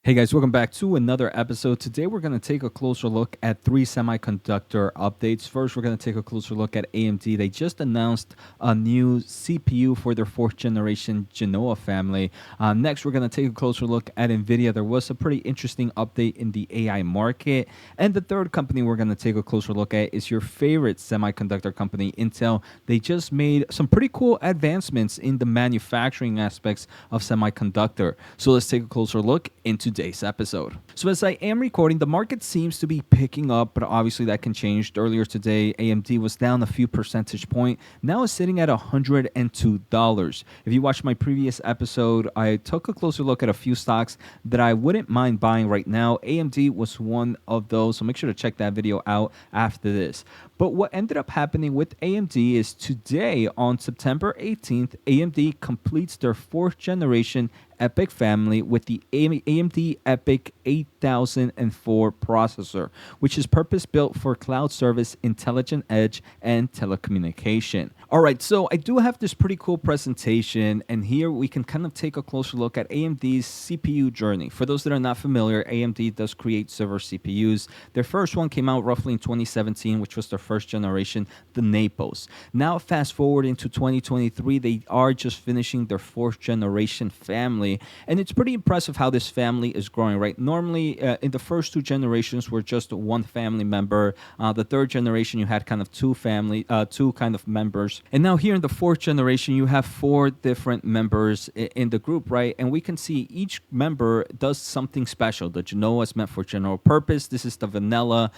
Hey guys, welcome back to another episode. Today we're going to take a closer look at three semiconductor updates. First, we're going to take a closer look at AMD. They just announced a new CPU for their fourth generation Genoa family. Next, we're going to take a closer look at Nvidia. There was a pretty interesting update in the AI market. And the third company we're going to take a closer look at is your favorite semiconductor company, Intel. They just made some pretty cool advancements in the manufacturing aspects of semiconductor. So let's take a closer look into today's episode. So as I am recording, the market seems to be picking up, but obviously that can change. Earlier today, AMD was down a few percentage point. Now it's sitting at $102. If you watched my previous episode, I took a closer look at a few stocks that I wouldn't mind buying right now. AMD was one of those, so make sure to check that video out after this. But what ended up happening with AMD is today, on September 18th, AMD completes their fourth generation EPYC family with the AMD EPYC 8004 processor, which is purpose-built for cloud service, intelligent edge, and telecommunication. All right, so I do have this pretty cool presentation, and here we can kind of take a closer look at AMD's CPU journey. For those that are not familiar, AMD does create server CPUs. Their first one came out roughly in 2017, which was their first generation, the Naples. Now, fast forward into 2023, they are just finishing their fourth generation family. And it's pretty impressive how this family is growing, right? Normally, in the first two generations, were just one family member. The third generation, you had kind of two kind of members. And now here in the fourth generation, you have four different members in the group, right? And we can see each member does something special. The Genoa is meant for general purpose. This is the vanilla.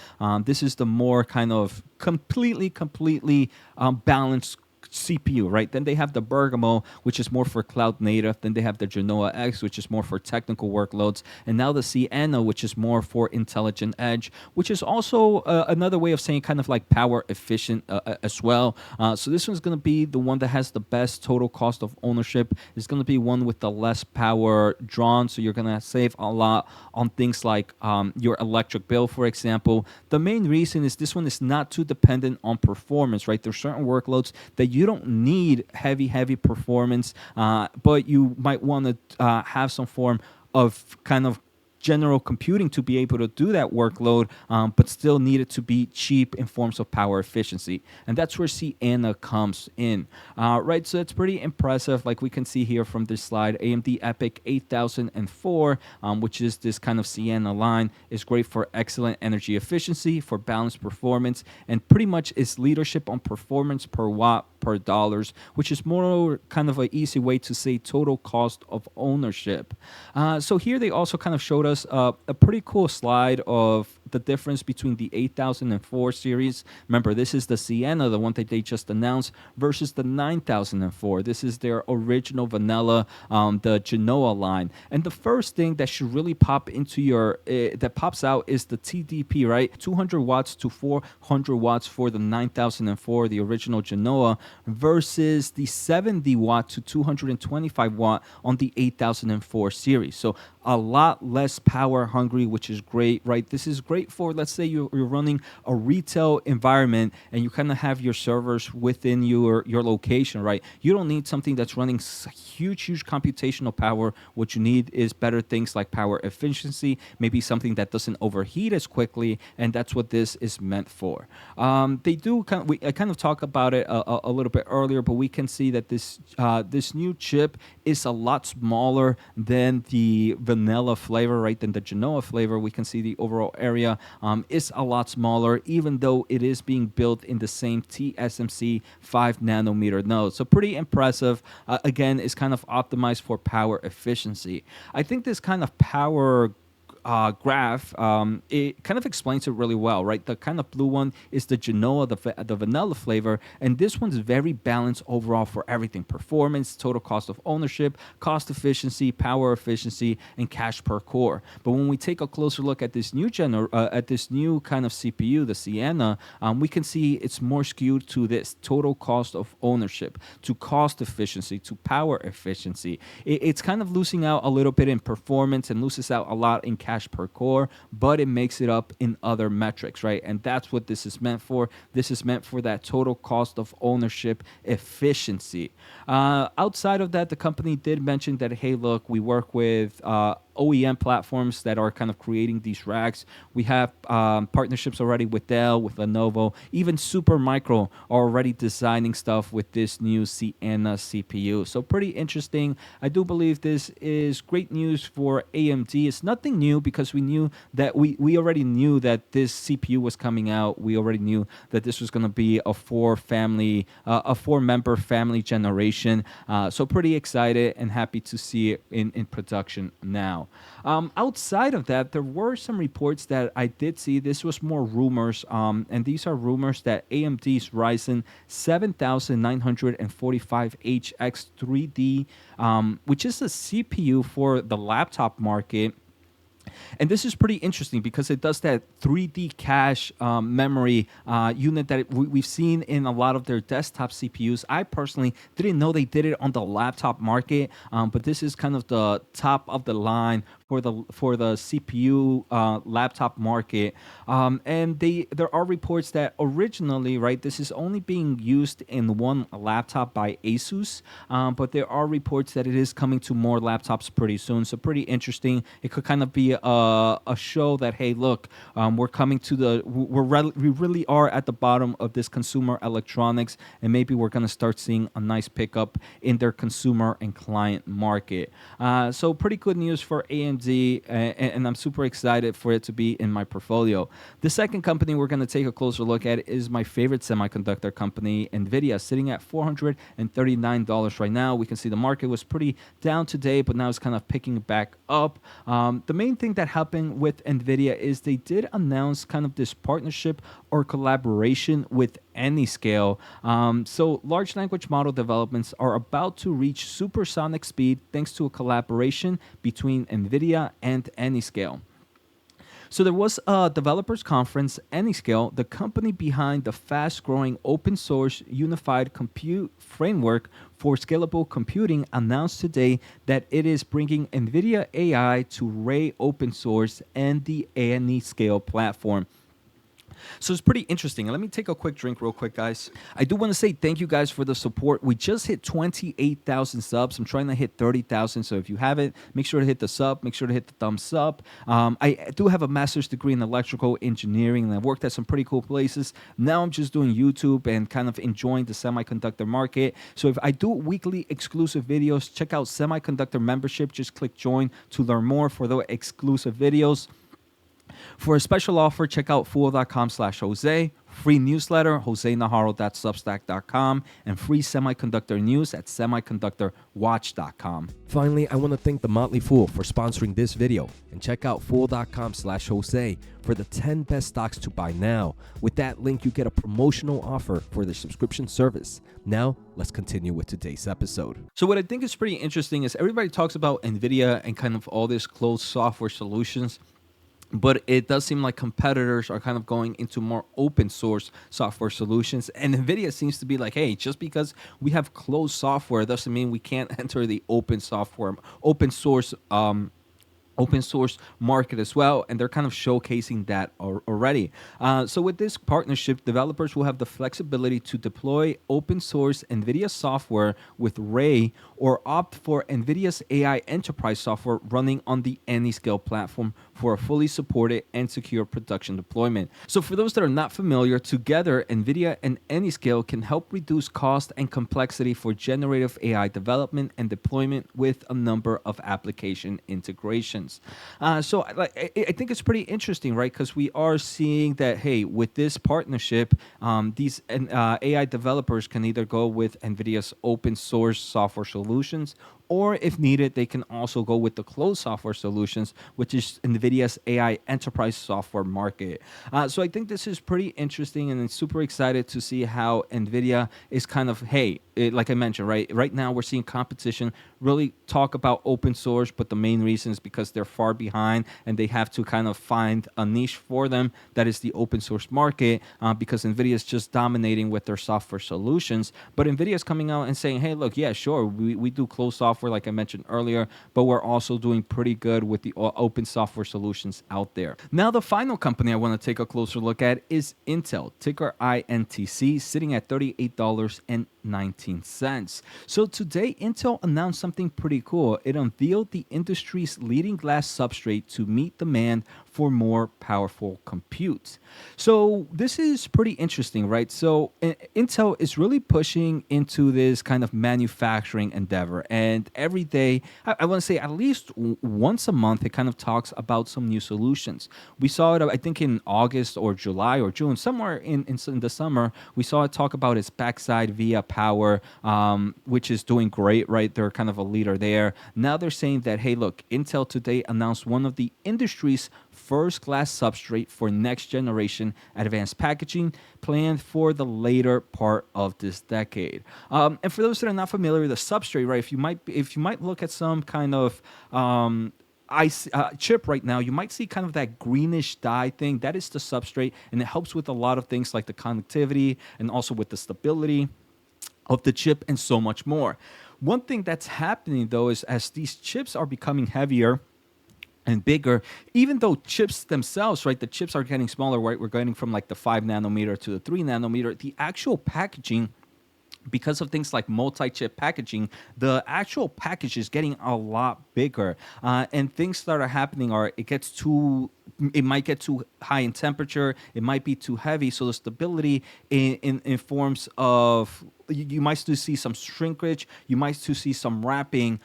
This is the more kind of completely balanced CPU, right? Then they have the Bergamo, which is more for cloud native. Then they have the Genoa X, which is more for technical workloads. And now the Sienna, which is more for intelligent edge, which is also another way of saying kind of like power efficient as well. So this one's going to be the one that has the best total cost of ownership. It's going to be one with the less power drawn. So you're going to save a lot on things like your electric bill, for example. The main reason is this one is not too dependent on performance, right? There's certain workloads that you don't need heavy performance, but you might want to have some form of kind of general computing to be able to do that workload, but still need it to be cheap in forms of power efficiency. And that's where Sienna comes in, right? So it's pretty impressive. Like we can see here from this slide, AMD EPYC 8004, which is this kind of Sienna line, is great for excellent energy efficiency, for balanced performance, and pretty much is leadership on performance per watt per dollars, which is more kind of an easy way to say total cost of ownership. So here they also kind of showed us a pretty cool slide of the difference between the 8004 series. Remember, this is the Sienna, the one that they just announced, versus the 9004. This is their original vanilla, the Genoa line. And the first thing that should really pop into your, that pops out is the TDP, right? 200 watts to 400 watts for the 9004, the original Genoa, versus the 70 watt to 225 watt on the 8004 series. So a lot less power hungry, which is great, right? This is great for, let's say you're running a retail environment and you kind of have your servers within your location, right? You don't need something that's running huge computational power. What you need is better things like power efficiency, maybe something that doesn't overheat as quickly, and that's what this is meant for. They do I kind of talked about it a little bit earlier, but we can see that this new chip is a lot smaller than the vanilla flavor, right? Than the Genoa flavor. We can see the overall area is a lot smaller, even though it is being built in the same TSMC 5 nanometer node. So pretty impressive. Again, is kind of optimized for power efficiency. I think this kind of power graph, it kind of explains it really well, right? The kind of blue one is the Genoa, the vanilla flavor, and this one's very balanced overall for everything: performance, total cost of ownership, cost efficiency, power efficiency, and cache per core. But when we take a closer look at this new kind of CPU, the Sienna, we can see it's more skewed to this total cost of ownership, to cost efficiency, to power efficiency. It's kind of losing out a little bit in performance and loses out a lot in cache per core, but it makes it up in other metrics, right? And that's what this is meant for. This is meant for that total cost of ownership efficiency. Outside of that, the company did mention that, hey, look, we work with OEM platforms that are kind of creating these racks. We have partnerships already with Dell, with Lenovo, even Supermicro are already designing stuff with this new Sienna CPU. So pretty interesting. I do believe this is great news for AMD. It's nothing new because we knew that we already knew that this CPU was coming out. We already knew that this was going to be a four-member family generation. So pretty excited and happy to see it in production now. Outside of that, there were some reports that I did see. This was more rumors, and these are rumors that AMD's Ryzen 7945HX 3D, which is a CPU for the laptop market. And this is pretty interesting because it does that 3D cache memory unit that we've seen in a lot of their desktop CPUs. I personally didn't know they did it on the laptop market, but this is kind of the top of the line for the CPU laptop market. And there are reports that originally, right, this is only being used in one laptop by Asus, but there are reports that it is coming to more laptops pretty soon. So pretty interesting. It could kind of be a show that, hey, look, we're coming to we really are at the bottom of this consumer electronics, and maybe we're going to start seeing a nice pickup in their consumer and client market. So pretty good news for AMD, and I'm super excited for it to be in my portfolio. The second company we're going to take a closer look at is my favorite semiconductor company, Nvidia, sitting at $439 right now. We can see the market was pretty down today, but now it's kind of picking back up. The main thing that happened with Nvidia is they did announce kind of this partnership or collaboration with Anyscale. So large language model developments are about to reach supersonic speed thanks to a collaboration between Nvidia and Anyscale. So there was a developers conference. Anyscale, the company behind the fast-growing open-source unified compute framework for scalable computing, announced today that it is bringing NVIDIA AI to Ray open source and the Anyscale platform. So it's pretty interesting. Let me take a quick drink real quick, guys. I do want to say thank you guys for the support. We just hit 28,000 subs. I'm trying to hit 30,000. So if you haven't, make sure to hit the sub. Make sure to hit the thumbs up. I do have a master's degree in electrical engineering, and I've worked at some pretty cool places. Now I'm just doing YouTube and kind of enjoying the semiconductor market. So if I do weekly exclusive videos, check out semiconductor membership. Just click join to learn more for the exclusive videos. For a special offer, check out fool.com/Jose, free newsletter, josenajarro.substack.com, and free semiconductor news at semiconductorwatch.com. Finally, I want to thank The Motley Fool for sponsoring this video, and check out fool.com/Jose for the 10 best stocks to buy now. With that link, you get a promotional offer for the subscription service. Now, let's continue with today's episode. So what I think is pretty interesting is everybody talks about NVIDIA and kind of all these closed software solutions. But it does seem like competitors are kind of going into more open source software solutions. And NVIDIA seems to be like, hey, just because we have closed software doesn't mean we can't enter the open source market as well, and they're kind of showcasing that already. So with this partnership, developers will have the flexibility to deploy open source NVIDIA software with Ray or opt for NVIDIA's AI enterprise software running on the Anyscale platform for a fully supported and secure production deployment. So for those that are not familiar, together, NVIDIA and Anyscale can help reduce cost and complexity for generative AI development and deployment with a number of application integrations. So I think it's pretty interesting, right? Because we are seeing that, hey, with this partnership, these AI developers can either go with NVIDIA's open source software solutions, or if needed, they can also go with the closed software solutions, which is NVIDIA's AI enterprise software market. So I think this is pretty interesting, and I'm super excited to see how NVIDIA is kind of, hey, like I mentioned, right now we're seeing competition really talk about open source, but the main reason is because they're far behind and they have to kind of find a niche for them that is the open source market, because NVIDIA is just dominating with their software solutions. But NVIDIA is coming out and saying, hey, look, yeah, sure, we do closed software like I mentioned earlier, but we're also doing pretty good with the open software solutions out there. Now, the final company I want to take a closer look at is Intel, ticker INTC, sitting at $38.80. $1.19. So today, Intel announced something pretty cool. It unveiled the industry's leading glass substrate to meet demand for more powerful compute. So this is pretty interesting, right? So Intel is really pushing into this kind of manufacturing endeavor, and every day, I want to say at least once a month, it kind of talks about some new solutions. We saw it, I think, in August or July or June, somewhere in the summer. We saw it talk about its backside via power, which is doing great, right? They're kind of a leader there. Now they're saying that, hey, look, Intel today announced one of the industry's first glass substrate for next generation advanced packaging planned for the later part of this decade. And for those that are not familiar with the substrate, right? If you might look at some kind of chip right now, you might see kind of that greenish dye thing. That is the substrate, and it helps with a lot of things like the conductivity and also with the stability of the chip and so much more. One thing that's happening though is as these chips are becoming heavier and bigger, even though chips themselves, right, the chips are getting smaller, right, we're going from like the 5 nanometer to the 3 nanometer, the actual packaging, because of things like multi-chip packaging, the actual package is getting a lot bigger. And things that are happening are it might get too high in temperature, it might be too heavy. So the stability in forms of you might still see some shrinkage, you might still see some wrapping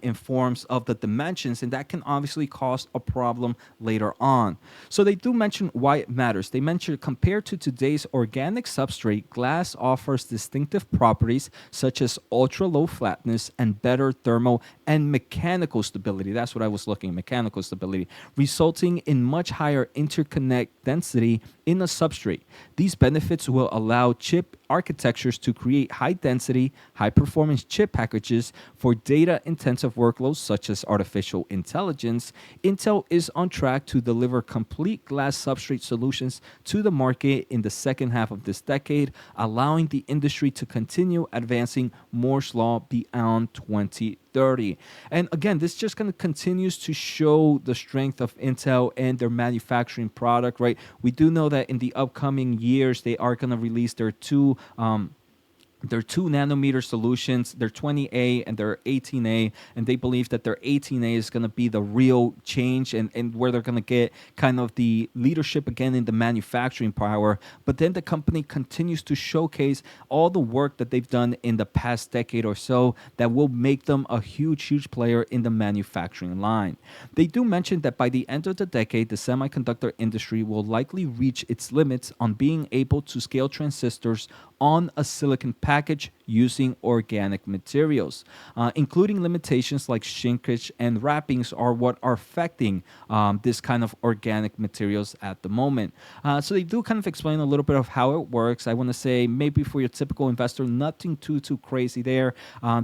in forms of the dimensions, and that can obviously cause a problem later on. So they do mention why it matters. They mention compared to today's organic substrate, glass offers distinctive properties such as ultra low flatness and better thermal and mechanical stability. That's what I was looking at, mechanical stability, resulting in much higher interconnect density in a substrate. These benefits will allow chip architectures to create high density, high performance chip packages for data intensive workloads such as artificial intelligence. Intel is on track to deliver complete glass substrate solutions to the market in the second half of this decade, allowing the industry to continue advancing Moore's Law beyond 2030. And again, this just kind of continues to show the strength of Intel and their manufacturing product, right? We do know that in the upcoming years, they are going to release their 2 nanometer solutions, their 20A and their 18A, and they believe that their 18A is going to be the real change and where they're going to get kind of the leadership again in the manufacturing power. But then the company continues to showcase all the work that they've done in the past decade or so that will make them a huge player in the manufacturing line. They do mention that by the end of the decade, the semiconductor industry will likely reach its limits on being able to scale transistors on a silicon package using organic materials, including limitations like shrinkage and wrappings are what are affecting this kind of organic materials at the moment. So they do kind of explain a little bit of how it works. I want to say maybe for your typical investor, nothing too crazy there.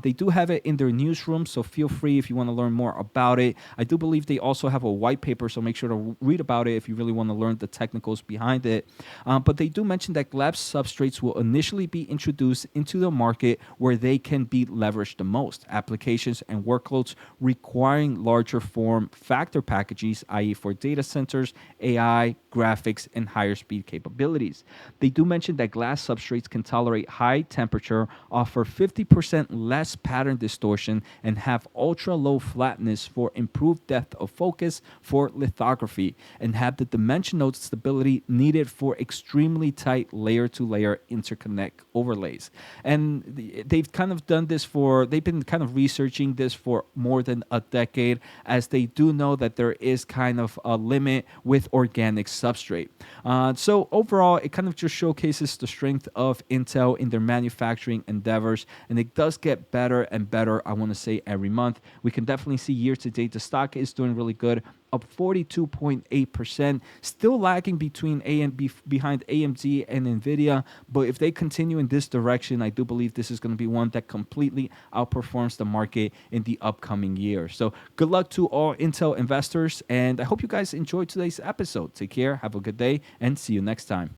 They do have it in their newsroom, so feel free if you want to learn more about it. I do believe they also have a white paper, so make sure to read about it if you really want to learn the technicals behind it. But they do mention that glass substrates will initially be introduced into the market where they can be leveraged the most. Applications and workloads requiring larger form factor packages, i.e. for data centers, AI, graphics, and higher speed capabilities. They do mention that glass substrates can tolerate high temperature, offer 50% less pattern distortion, and have ultra low flatness for improved depth of focus for lithography, and have the dimensional stability needed for extremely tight layer-to-layer interconnect overlays. And they've kind of done this they've been kind of researching this for more than a decade, as they do know that there is kind of a limit with organic substrate. So overall, it kind of just showcases the strength of Intel in their manufacturing endeavors, and it does get better and better, I want to say, every month. We can definitely see year to date, the stock is doing really good, up 42.8%, still lagging behind AMD and Nvidia. But if they continue in this direction, I do believe this is going to be one that completely outperforms the market in the upcoming year. So good luck to all Intel investors, and I hope you guys enjoyed today's episode. Take care, have a good day, and see you next time.